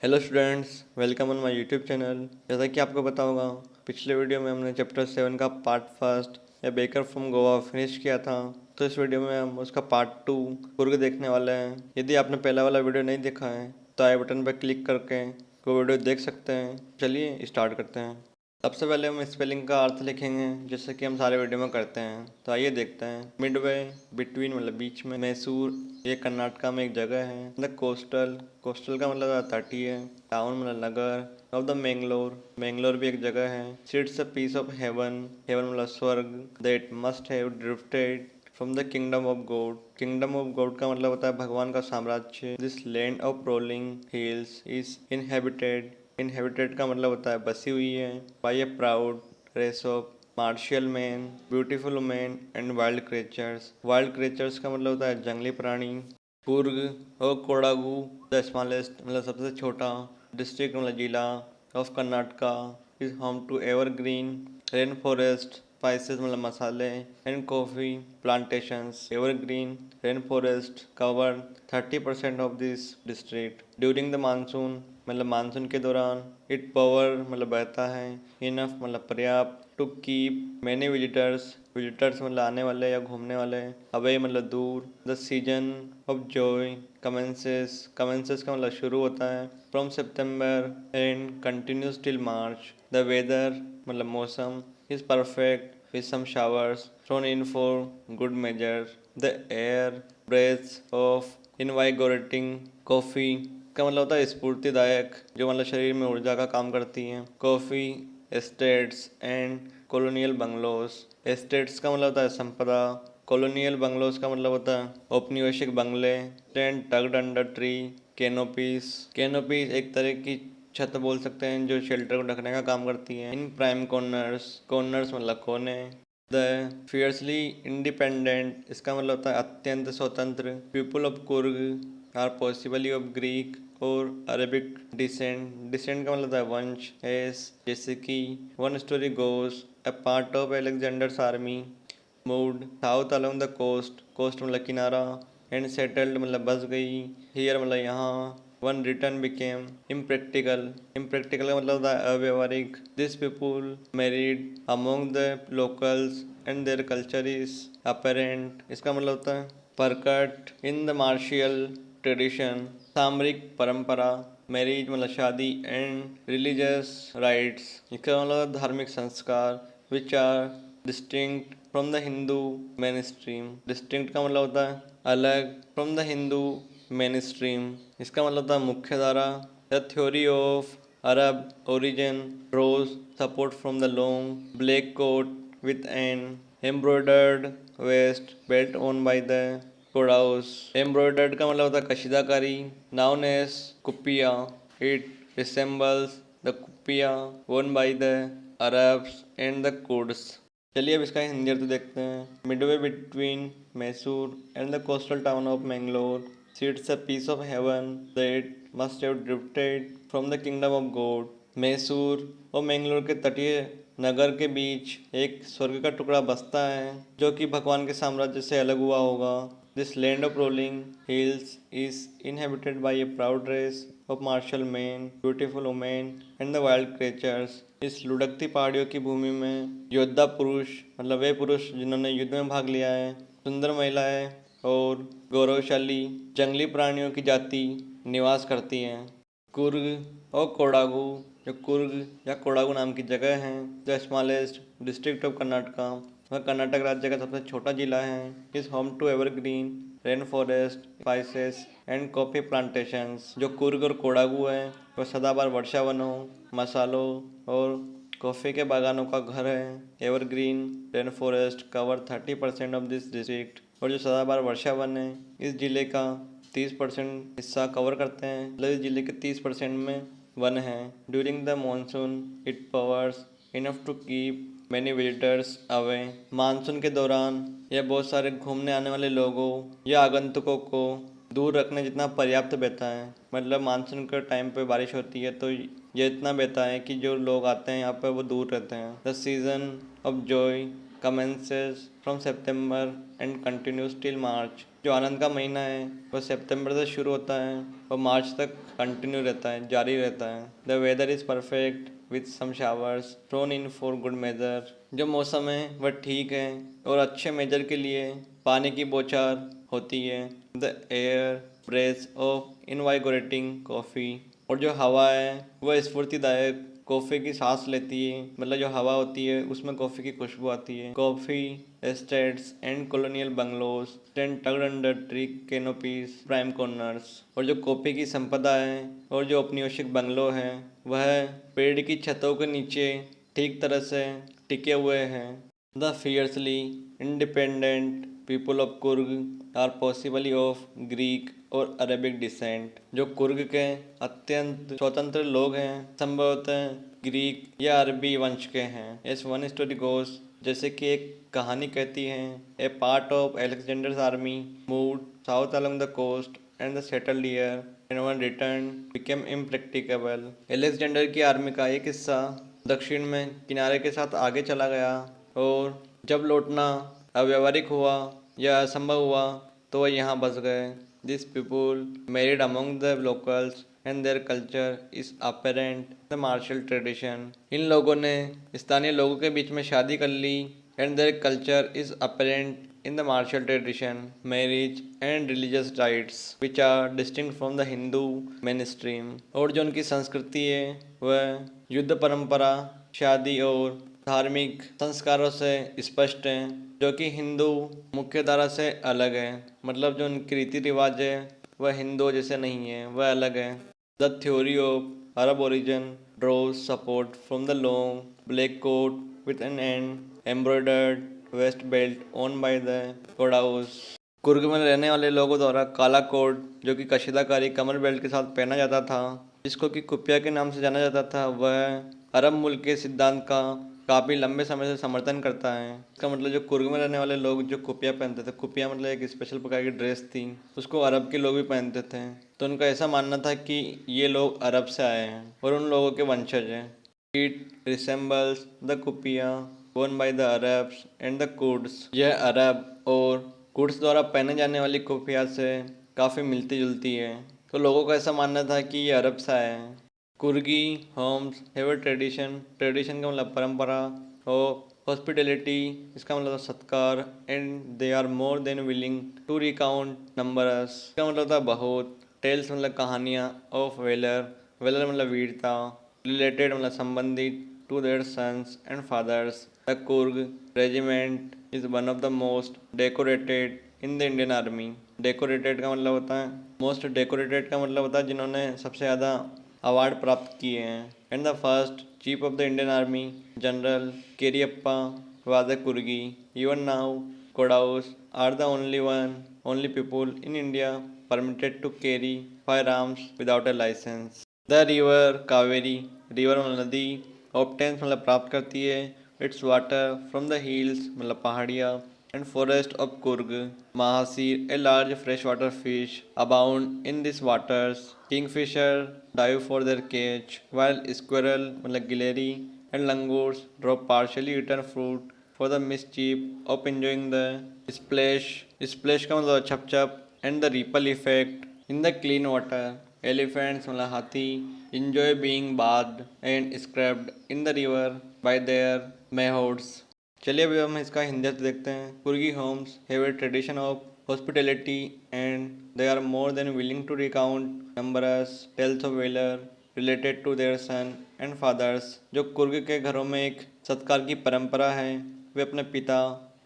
Hello students, welcome on my YouTube channel. जैसा कि आपको पता होगा, पिछले वीडियो में हमने चैप्टर 7 का पार्ट फर्स्ट या बेकर फ्रॉम गोवा फिनिश किया था। तो इस वीडियो में हम उसका पार्ट 2 कुर्ग देखने वाले हैं। यदि आपने पहला वाला वीडियो नहीं देखा है तो आई बटन पर क्लिक करके वो वीडियो देख सकते हैं। चलिए स्टार्ट करते हैं। सबसे पहले हम स्पेलिंग का अर्थ लिखेंगे, जैसे कि हम सारे वीडियो में करते हैं। तो आइए देखते हैं। मिडवे, बिटवीन मतलब बीच में। मैसूर, ये कर्नाटका में एक जगह है। द कोस्टल, कोस्टल का मतलब तटीय। टाउन मतलब नगर। ऑफ द मैंगलोर, मैंगलोर भी एक जगह है। Seats a piece of heaven, heaven मतलब स्वर्ग। That must have drifted from the kingdom of God, kingdom of God का मतलब होता है भगवान का साम्राज्य। This land of rolling hills is inhabited, inhabited का मतलब होता है बसी हुई है। By a proud race of martial men, beautiful women and wild creatures, wild creatures का मतलब होता है जंगली प्राणी। कुर्ग और कोडागू द स्मॉलेस्ट मतलब सबसे छोटा। डिस्ट्रिक्ट मतलब जिला of Karnataka is home to evergreen rain forest, spices मतलब मसाले and coffee plantations. Evergreen rain forest cover 30% of this district during the monsoon मतलब मानसून के दौरान। इट पावर मतलब बहता है। इनफ मतलब पर्याप्त। To keep many visitors, visitors मतलब आने वाले या घूमने वाले। अवे मतलब दूर। The season of joy commences, commences का मतलब शुरू होता है from September and continues till March. The weather मतलब मौसम is perfect with some showers thrown in for good measure. The air breaths of invigorating coffee का मतलब होता है स्फूर्तिदायक, जो मतलब शरीर में ऊर्जा का काम करती है। Coffee estates and colonial bungalows, estates का मतलब होता है संपदा। कॉलोनियल बंगलोज का मतलब होता है औपनिवेशिक बंगले। Tent tugged under tree, canopies, canopies एक तरह की छत बोल सकते हैं जो शेल्टर को ढकने का काम करती है। इन प्राइम कॉर्नर्स, कॉर्नर्स मतलब कोने। द फियर्सली इंडिपेंडेंट, इसका मतलब होता है अत्यंत स्वतंत्र। People of Coorg are possibly of Greek और अरेबिक डिसेंट, डिसेंट का मतलब होता है वंश। एस जैसे कि one story goes a part of Alexander's army moved south along the coast, coast मतलब किनारा। एंड सेटल्ड मतलब बस गई। हियर मतलब यहाँ। One return became impractical, impractical का मतलब होता है अव्यवहारिक। This people married among the locals and their culture is apparent, इसका मतलब होता है परकट इन द मार्शियल ट्रेडिशन, सामरिक परंपरा। मैरिज मतलब शादी एंड रिलीजियस राइट्स, इसका मतलब धार्मिक संस्कार। Which are distinct from the Hindu main stream, distinct का मतलब होता है अलग। From the Hindu main stream, इसका मतलब होता है मुख्य धारा। The theory of Arab origin draws support from the long black coat with an embroidered waist belt worn by the Kodavas. Embroidered का मतलब होता है कशीदाकारी। Known as kupya, it resembles the kupya worn by the Arabs and the Kurds। चलिए अब इसका हिंदी अर्थ देखते हैं। Midway between Mysore and the coastal town of Mangalore sits a piece of heaven that must have drifted from the kingdom of God. Mysore और मैंगलोर के तटीय नगर के बीच एक स्वर्ग का टुकड़ा बसता है जो कि भगवान के साम्राज्य से अलग हुआ होगा। This land of rolling hills is inhabited by a proud race of martial men, beautiful women and the wild creatures. इस लुढ़कती पहाड़ियों की भूमि में योद्धा पुरुष मतलब वे पुरुष जिन्होंने युद्ध में भाग लिया है, सुंदर महिलाएं और गौरवशाली जंगली प्राणियों की जाति निवास करती हैं। कुर्ग और कोडागू, जो कुर्ग या कोडागू नाम की जगह है, the smallest district of Karnataka, वह कर्नाटक राज्य का सबसे छोटा जिला है। Is home to evergreen rain forest, spices and coffee plantations. जो कुर्ग और कोडागू है वह सदाबहार वर्षा वनों, मसालों और कॉफ़ी के बागानों का घर है। Evergreen rain forest cover 30% of this district, और जो सदाबहार वर्षा वन है इस जिले का 30% हिस्सा कवर करते हैं। मतलब इस जिले के 30% में वन है। During the monsoon it pours enough to keep many visitors away, monsoon के दौरान यह बहुत सारे घूमने आने वाले लोगों या आगंतुकों को दूर रखने जितना पर्याप्त बहता है। मतलब मानसून के टाइम पे बारिश होती है तो ये इतना बहता है कि जो लोग आते हैं यहाँ पर वो दूर रहते हैं। The season of Joy commences from September and continues till March। जो आनंद का महीना है वो सितंबर से शुरू होता है और मार्च तक कंटिन्यू रहता है, जारी रहता है। The weather is perfect with some showers thrown in for good measure. जो मौसम है वह ठीक है और अच्छे मेजर के लिए पानी की बौछार होती है। The air breath of invigorating coffee. और जो हवा है वह स्फूर्तिदायक कॉफ़ी की सांस लेती है, मतलब जो हवा होती है उसमें कॉफ़ी की खुशबू आती है। Coffee estates and colonial bungalows stand tugged under tree canopies prime corners. और जो कॉफ़ी की संपदा है और जो औपनिवेशिक बंगलो है वह पेड़ की छतों के नीचे ठीक तरह से टिके हुए हैं। The fiercely independent people of Coorg are possibly of Greek और अरेबिक डिसेंट। जो कुर्ग के अत्यंत स्वतंत्र लोग हैं संभवतः ग्रीक या अरबी वंश के हैं। एस वन स्टोरी गोस, जैसे कि एक कहानी कहती है, a part of Alexander's army moved south along the coast and the settled here and one return became impracticable. Alexander की आर्मी का एक हिस्सा दक्षिण में किनारे के साथ आगे चला गया और जब लौटना अव्यवहारिक हुआ या असंभव हुआ तो वह यहाँ बस गए। This people married among the locals and their culture is apparent the martial tradition. इन लोगों ने स्थानीय लोगों के बीच में शादी कर ली and their culture is apparent in the martial tradition, marriage and religious rites which are distinct from the Hindu mainstream। और जो उनकी संस्कृति है वह युद्ध परंपरा, शादी और धार्मिक संस्कारों से स्पष्ट है, जो कि हिंदू मुख्य धारा से अलग है। मतलब जो उनके रीति रिवाज है वह हिंदुओं जैसे नहीं है, वह अलग है। The theory of Arab origin draws support from the long black coat with an end embroidered waist belt worn by the Kodavas. Coorg में रहने वाले लोगों द्वारा काला कोट जो कि कशीदाकारी कमर बेल्ट के साथ पहना जाता था, जिसको कि कुपिया के नाम से जाना जाता था, वह अरब मुल्क के सिद्धांत का काफ़ी लंबे समय से समर्थन करता है। इसका मतलब जो कुर्ग में रहने वाले लोग जो कुपिया पहनते थे, कुपिया मतलब एक स्पेशल प्रकार की ड्रेस थी, उसको अरब के लोग भी पहनते थे। तो उनका ऐसा मानना था कि ये लोग अरब से आए हैं और उन लोगों के वंशज हैं। It resembles the kupya worn by the Arabs and the Kurds। यह अरब और कुर्ड्स द्वारा पहने जाने वाली कुफिया से काफ़ी मिलती जुलती है, तो लोगों का ऐसा मानना था कि ये अरब से आए हैं। Coorgi homes have a tradition, tradition का मतलब परंपरा, और हॉस्पिटैलिटी इसका मतलब सत्कार, and they are more than willing to recount numerous इसका मतलब था बहुत, टेल्स मतलब कहानियाँ, ऑफ वेलर, वेलर मतलब वीरता, रिलेटेड मतलब संबंधित, to their sons and fathers। The Kurg regiment is one of the most decorated in the Indian Army। Decorated का मतलब होता है, most decorated का मतलब होता है जिन्होंने सबसे ज़्यादा अवार्ड प्राप्त किए हैं। And the first chief of the Indian Army, General Keriappa, was a Kurgi। Even now, Kodaus are the only people in India permitted to carry firearms without a license। The river Kaveri, river नदी, ऑप्टेंस मतलब प्राप्त करती है, it's water from the hills मतलब पहाड़ियाँ, and forest of Coorg. Mahseer a large fresh water fish abound in this waters. Kingfisher dive for their cage, while squirrel मतलब गिलेरी and langurs drop partially eaten fruit for the mischief of enjoying the splash. Splash का मतलब छप छप, and the ripple effect in the clean water. Elephants मतलब हाथी enjoy being bathed and scrubbed in the river by their mayhods। चलिए अभी हम इसका हिंदी अर्थ देखते हैं। Coorgi homes have a tradition of hospitality and they are more than willing to recount numerous tales of valour related to their son and fathers. जो कुर्ग के घरों में एक सत्कार की परंपरा है, वे अपने पिता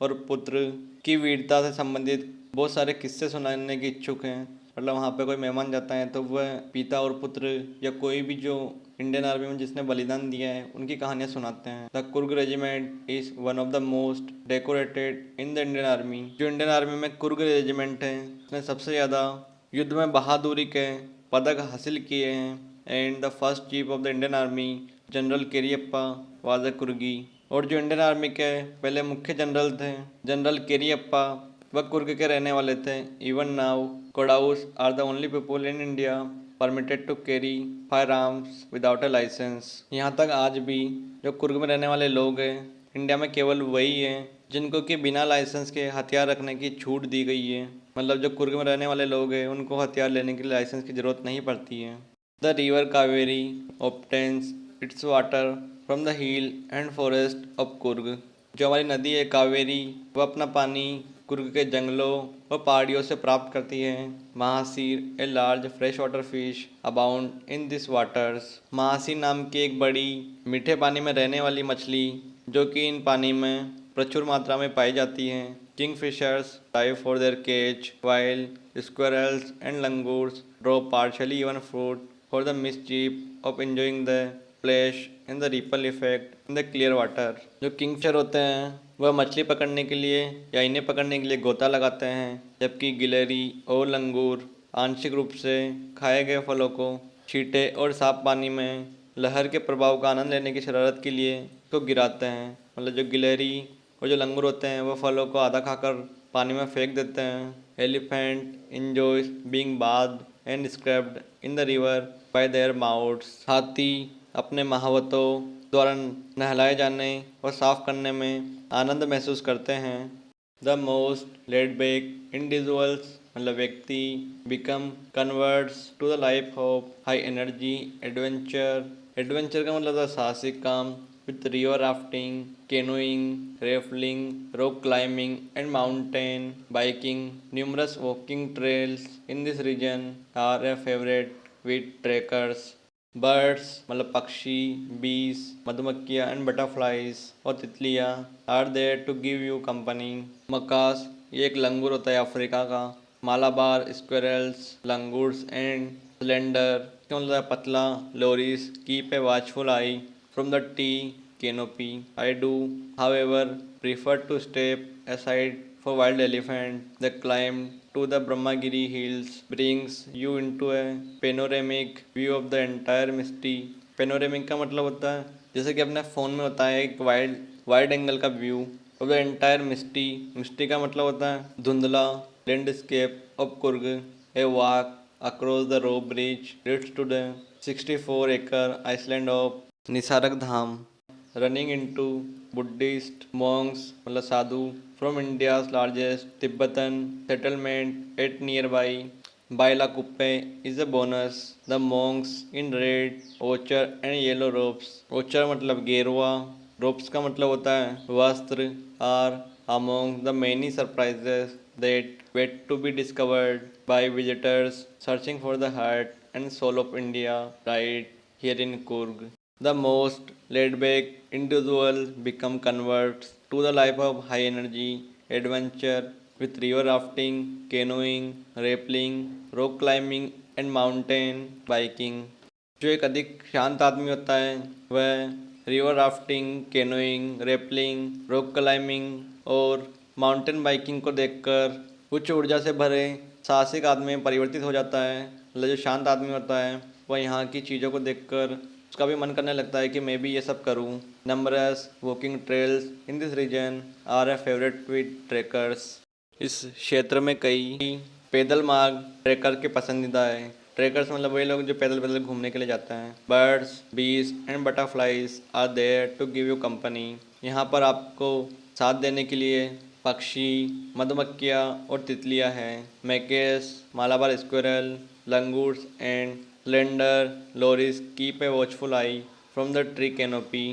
और पुत्र की वीरता से संबंधित बहुत सारे किस्से सुनाने के इच्छुक हैं। मतलब वहाँ पे कोई मेहमान जाता है तो वह पिता और पुत्र या कोई भी जो इंडियन आर्मी में जिसने बलिदान दिया है उनकी कहानियाँ सुनाते हैं। The Coorg regiment is one of the most decorated in the Indian army. जो इंडियन आर्मी में कुर्ग रेजिमेंट है उसने सबसे ज़्यादा युद्ध में बहादुरी के पदक हासिल किए हैं। And the first chief of the Indian army general Cariappa was a Coorgi. और जो इंडियन आर्मी के पहले मुख्य जनरल थे जनरल केरियप्पा, वह कुर्ग के रहने वाले थे। Even now Kodavas are the only people in India permitted to carry firearms without a licence. यहाँ तक आज भी जो कुर्ग में रहने वाले लोग हैं इंडिया में केवल वही हैं जिनको कि बिना लाइसेंस के हथियार रखने की छूट दी गई है। मतलब जो कुर्ग में रहने वाले लोग हैं उनको हथियार लेने के लिए लाइसेंस की ज़रूरत नहीं पड़ती है। The river Kaveri obtains it's water from the hill and forest of Coorg. जो हमारी नदी है कावेरी, वह अपना पानी कुर्ग के जंगलों और पहाड़ियों से प्राप्त करती है। Mahseer a large fresh water fish abound in this waters. Mahseer नाम की एक बड़ी मीठे पानी में रहने वाली मछली जो कि इन पानी में प्रचुर मात्रा में पाई जाती हैं। Kingfishers dive for their cage, while squirrels and langurs draw partially even fruit for the mischief of enjoying the splash and the ripple effect in the clear water। जो किंगफिशर होते हैं वह मछली पकड़ने के लिए या इन्हें पकड़ने के लिए गोता लगाते हैं, जबकि गिलहरी और लंगूर आंशिक रूप से खाए गए फलों को छींटे और साफ पानी में लहर के प्रभाव का आनंद लेने की शरारत के लिए को गिराते हैं। मतलब जो गिलहरी और जो लंगूर होते हैं वो फलों को आधा खाकर पानी में फेंक देते हैं। Elephant enjoys being bath and scrubbed in the river by their mahouts. हाथी अपने महावतों द्वारा नहलाए जाने और साफ करने में आनंद महसूस करते हैं। The most laid back individuals मतलब व्यक्ति become converts to the life of high energy adventure. Adventure का मतलब था साहसिक काम। With river rafting, canoeing, rafting, rock climbing and mountain biking, numerous walking trails in this region are a favorite with trekkers। Birds मतलब पक्षी, bees, मधुमक्खियाँ and butterflies और तितलियाँ are there to give you company। मकास ये एक लंगूर होता है Africa का। Malabar squirrels, langurs and slender क्या मतलब है पतला। Loris keep a watchful eye from the tea canopy। I do, however, prefer to step aside for wild elephant। The climb to the Brahmagiri hills brings you into a panoramic view of the entire misty। Panoramic का मतलब होता है जैसे कि अपने phone में होता है एक वाइड एंगल का view of the entire misty. Misty का मतलब होता है धुंधला landscape of Coorg. A walk across the rope bridge leads to the 64 acre island of Nisargadhama. Running into Buddhist monks मतलब साधु from India's largest Tibetan settlement at nearby Bylakuppe is a bonus. The monks in red ochre and yellow robes. Ochre मतलब गेरुआ, robes का मतलब होता है वस्त्र। Are among the many surprises that wait to be discovered by visitors searching for the heart and soul of India right here in Coorg. The most laid-back individual become converts to the life of high energy adventure with river rafting, canoeing, rappelling, rock climbing and mountain biking। जो एक अधिक शांत आदमी होता है वह river rafting, canoeing, rappelling, rock climbing और mountain biking को देखकर उच्च ऊर्जा से भरे साहसिक आदमी में परिवर्तित हो जाता है। मतलब जो शांत आदमी होता है वह यहाँ की चीज़ों को देखकर उसका भी मन करने लगता है कि मैं भी ये सब करूं। Numerous walking trails in this region are a favourite with trekkers. इस क्षेत्र में कई पैदल मार्ग ट्रेकर के पसंदीदा है। ट्रेकर्स मतलब वही लोग जो पैदल पैदल घूमने के लिए जाते हैं। Birds bees and butterflies are there to give you company. यहाँ पर आपको साथ देने के लिए पक्षी, मधुमक्खियाँ और तितलियाँ हैं। Macaques, Malabar squirrel, langurs and slender loris keep a watchful eye from the tree canopy.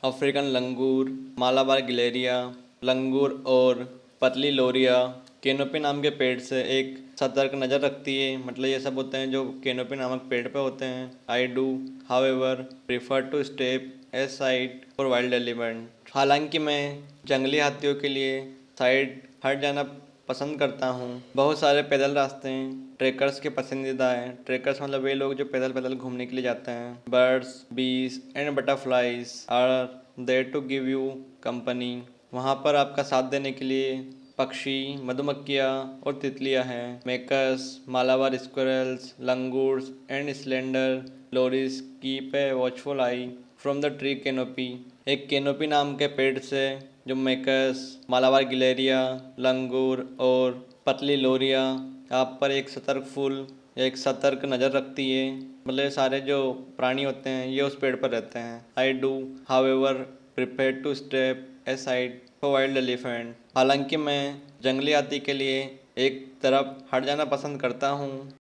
African लंगूर, मालाबार गिलेरिया, लंगूर और पतली लोरिया कैनोपी नाम के पेड़ से एक सतर्क नज़र रखती है। मतलब ये सब होते हैं जो कैनोपी नामक पेड़ पे होते हैं। I do however prefer to step aside for wild elephant. हालांकि मैं जंगली हाथियों के लिए साइड हट जाना पसंद करता हूँ। बहुत सारे पैदल रास्ते ट्रेकर्स के पसंदीदा हैं। ट्रेकर्स मतलब वे लोग जो पैदल पैदल घूमने के लिए जाते हैं। Birds bees and butterflies are there to give you company. वहाँ पर आपका साथ देने के लिए पक्षी, मधुमक्खियाँ और तितलियाँ हैं। Macaques, Malabar squirrels, langurs and slender loris keep a watchful eye from the tree canopy. एक कैनोपी नाम के पेड़ से जो मेकस, मालाबार गिलेरिया, लंगूर और पतली लोरिया आप पर एक सतर्क नज़र रखती है। मतलब सारे जो प्राणी होते हैं ये उस पेड़ पर रहते हैं। I do however prepare to step aside for wild elephant. हालांकि मैं जंगली हाथी के लिए एक तरफ हट जाना पसंद करता हूँ।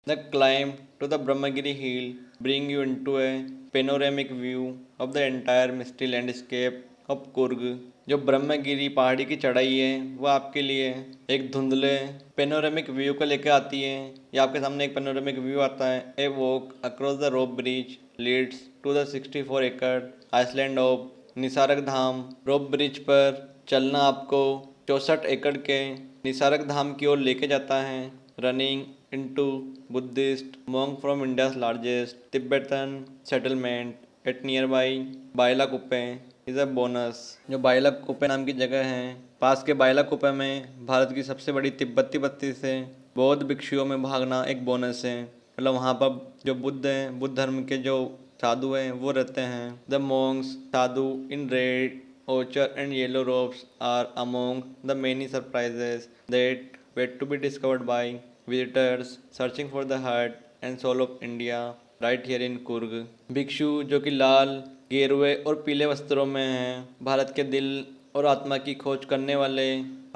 The climb to the Brahmagiri hill brings you into a panoramic view of the entire misty landscape of Coorg. जो ब्रह्मगिरी पहाड़ी की चढ़ाई है वह आपके लिए एक धुंधले पेनोरेमिक व्यू को लेकर आती है। ये आपके सामने एक पेनोरेमिक व्यू आता है। A walk across the rope bridge leads to the 64 acre island of Nisargadhama. Rope bridge पर चलना आपको 64 एकड़ के निसारक धाम की ओर लेके जाता है। Running into Buddhist monk from India's largest Tibetan settlement at nearby Bylakuppe is a bonus. जो बाइलाकुप्पे नाम की जगह है पास के बाइलाकुप्पे में भारत की सबसे बड़ी तिब्बती बस्ती से बौद्ध भिक्षुओं में भागना एक बोनस है। मतलब वहाँ पर जो बुद्ध हैं, बुद्ध धर्म के जो साधु हैं वो रहते हैं। द monks साधु in red ochre and yellow robes are among the many surprises that wait to be discovered by visitors searching for the heart and soul of India right here in Coorg. भिक्षु जो कि लाल गेरुए और पीले वस्त्रों में हैं, भारत के दिल और आत्मा की खोज करने वाले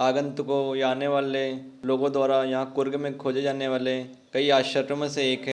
आगंतुकों या आने वाले लोगों द्वारा यहाँ कुर्ग में खोजे जाने वाले कई आश्चर्यों में से एक है।